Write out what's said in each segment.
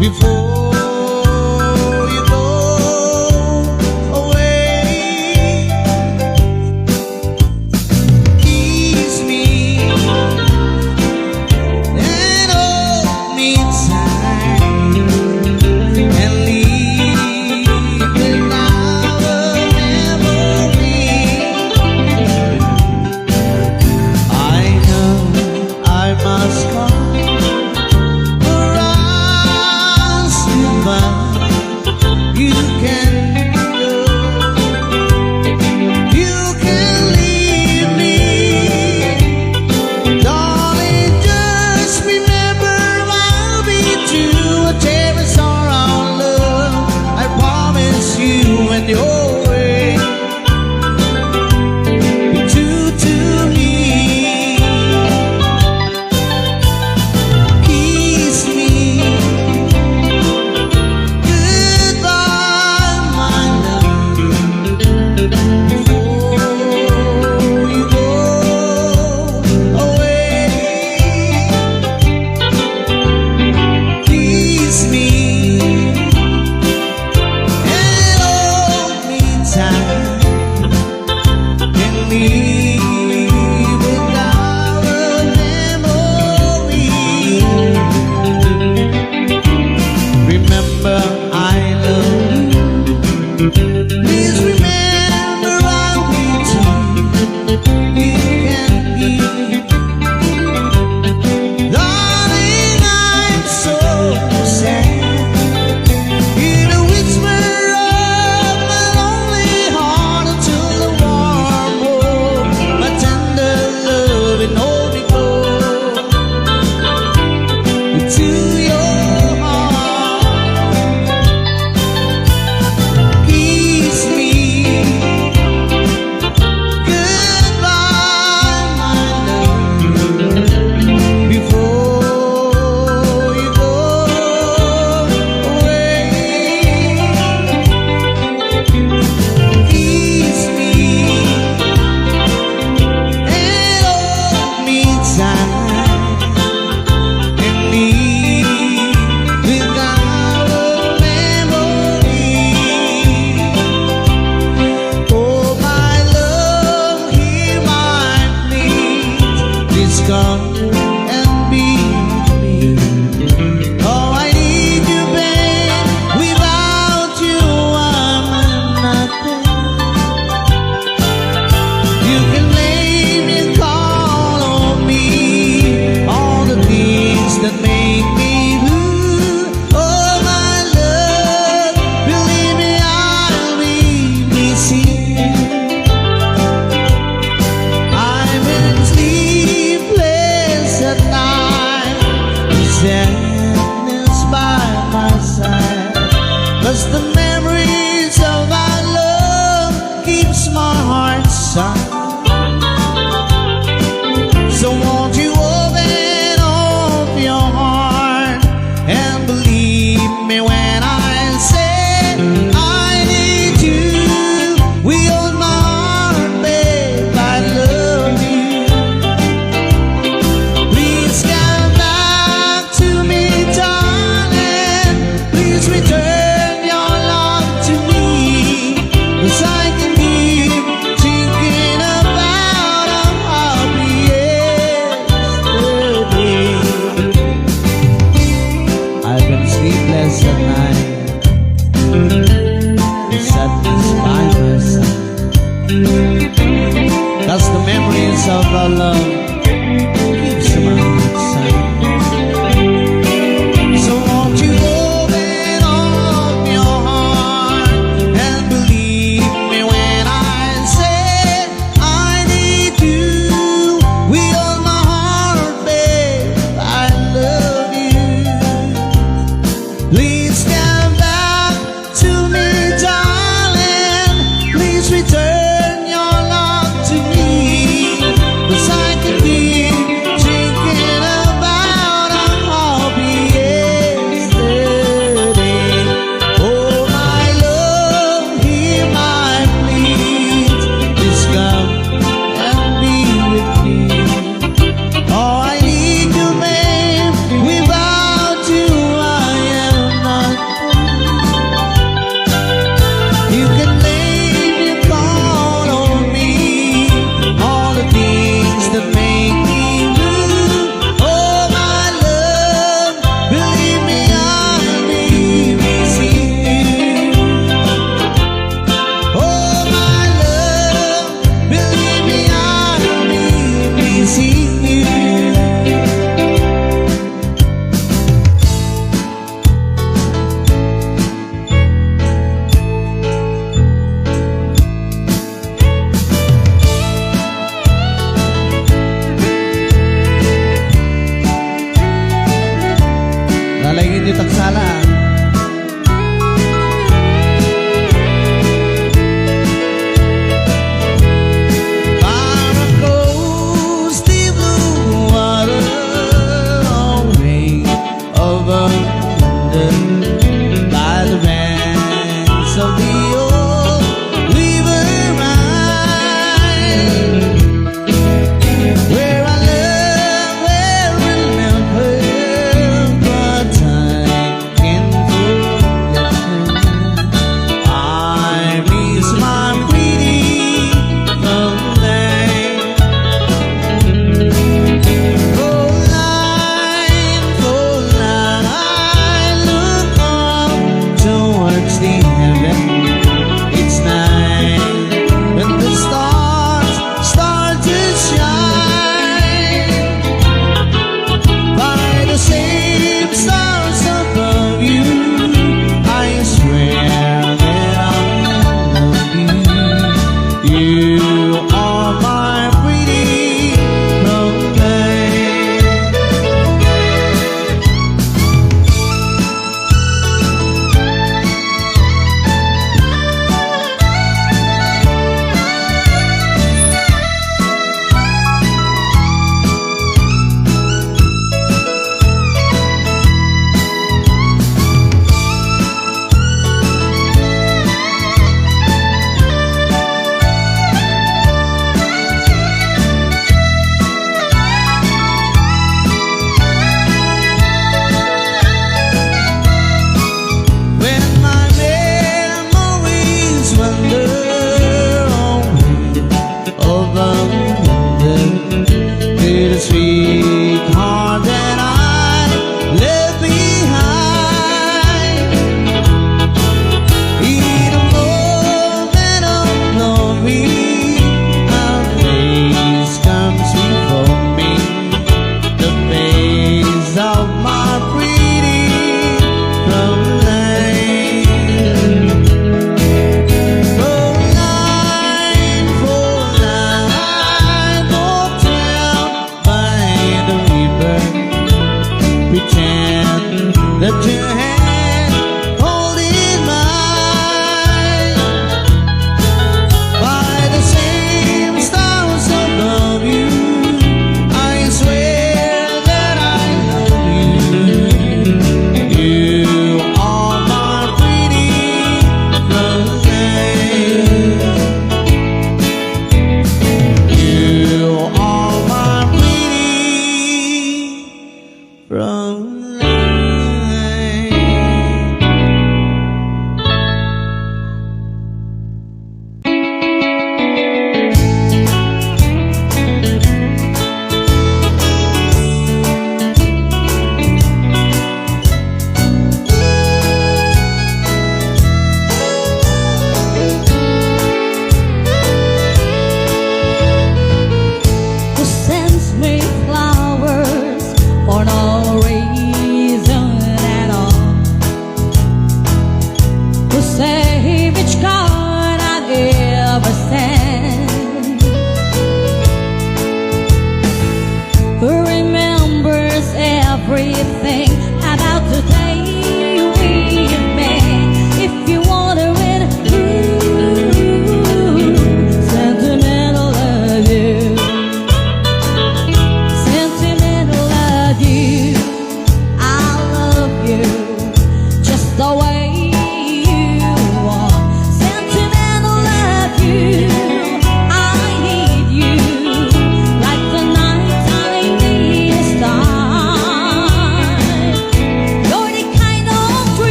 Before you go away, kiss me and hold me tight and leave without a memory. I know I must go. You can go, you can leave me, darling. Just remember I'll be true. A cherish our love, I promise you, and you're away. Be true to me, kiss me. Please remember I'll be true. You can be, darling. I'm so sad. Hear the whisper of my lonely heart until the warm hold my tender love and hold me close to your. Come and be with me. Oh, I need you, babe. Without you, I'm nothing. You can blame and call on me, all the things that make me blue. Oh, my love, believe me, I'll be missing. I'm in sleep at night, sadness by my side, 'cause the memories of our love keeps my heart silent. So won't you open up your heart and believe me when I say I need you. We hold my heart, babe, I love you. Return your love to me, 'cause I can keep thinking about a happy yesterday. I've been sleepless at night. Lalagyan niyo tagsala. By the banks of the old river Rhine, where I love, where I remember, but time can forget me. I miss my pretty moonlight. For line, I look up towards the heaven. It's night when the stars start to shine. By the same stars above you, I swear that I love you. You are my pretty moonlight. Sweetheart that I left behind, in a moment of glory, a face comes before me, the face of my pretty moonlight. Pretend that your hand holding mine. By the same stars above you, I swear that I love you. You are my pretty moonlight. You are my pretty from life.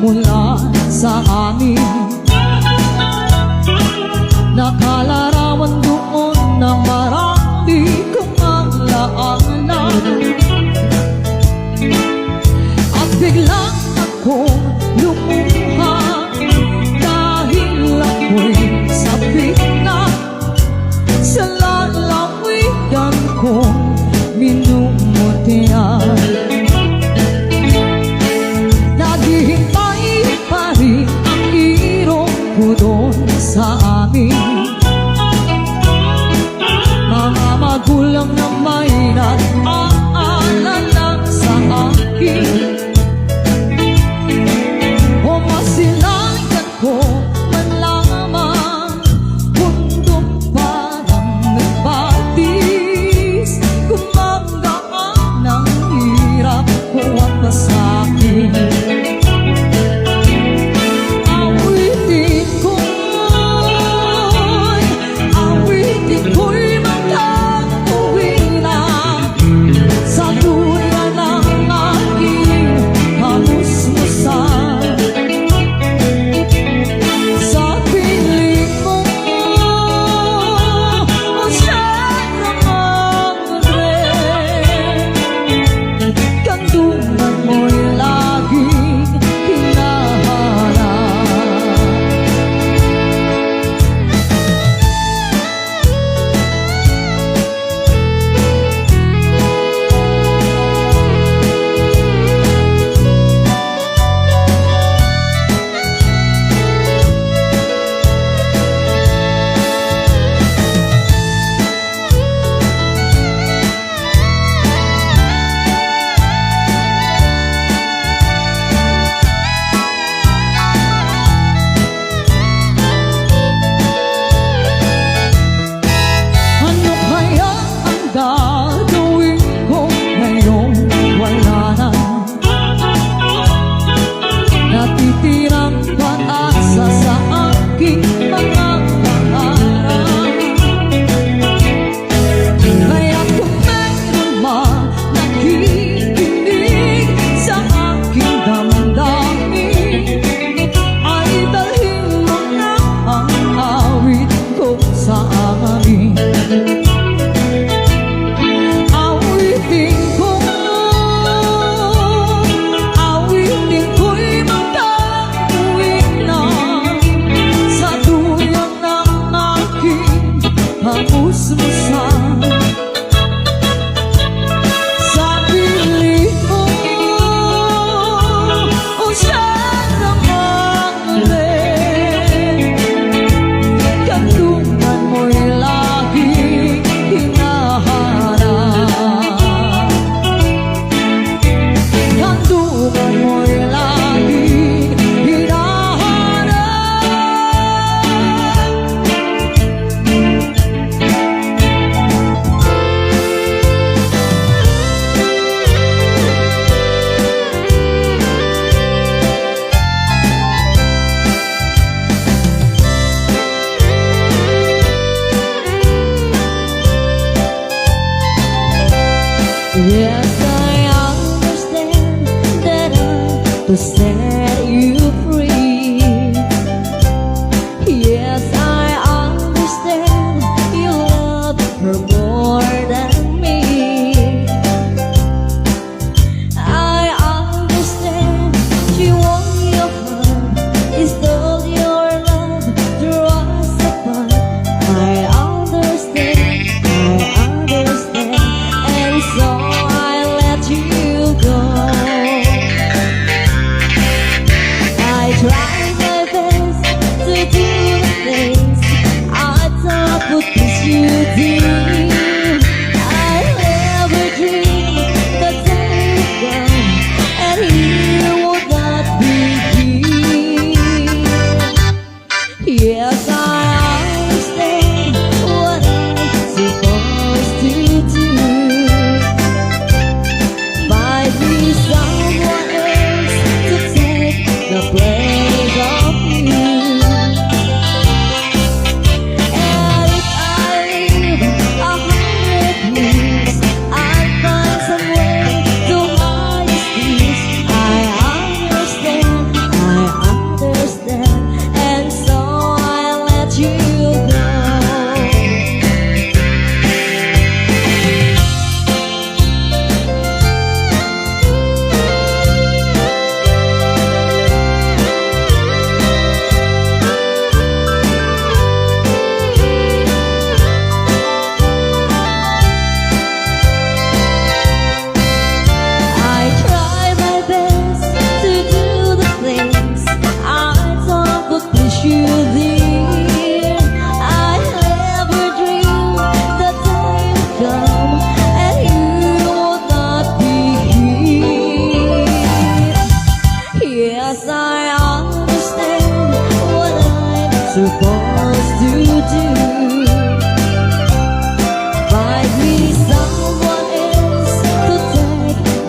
mula sa amin. Nakalarawan doon ng marami kong alaanan, at biglang akong lumuha dahil ako'y sabik na sa lalawigan kong minumutihan. Naghihintay pa rin ang irong ko doon sa amin. Mga magulang na may nag-aalala sa akin, o masilayan ko man lamang mundong parang nagbatis. Gumagaan ang hirap ko at masakin. Awitin ko'y magkakauwi na sa duyan ng aking hamusmusan. Sa piling mo, o siya naman rin, kandungan mo'y laging hinahanap. Ano kaya ang gagawin ko ngayong wala na? Natitirang pag-asa sa aking mga pangarap. Kaya kung meron man nakikinig sa aking damdamin, ay dalhin mo na ang awit ko sa amin. Awitin ko'y magkakauwi na sa duyan ng aking hamusmusan. Sa piling mo, o siya naman rin, kandungan mo'y laging hinahanap. Kandungan mo'y laging hinahanap. Yes, I understand that I'm to set you free. Yes, I understand you love her more than me. I understand she won your heart, he stole your love, drew us apart. I understand, and so I let you go. I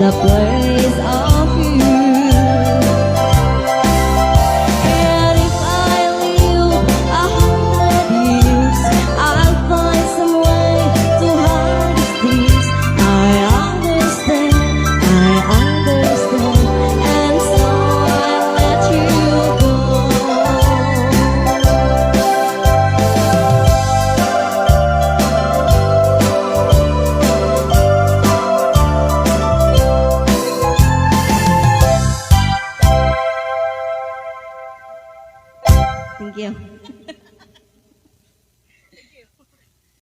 the place of you. And if I live 100 years, I'll find some way to hide these things. I understand, and so I'll let you go. Thank you.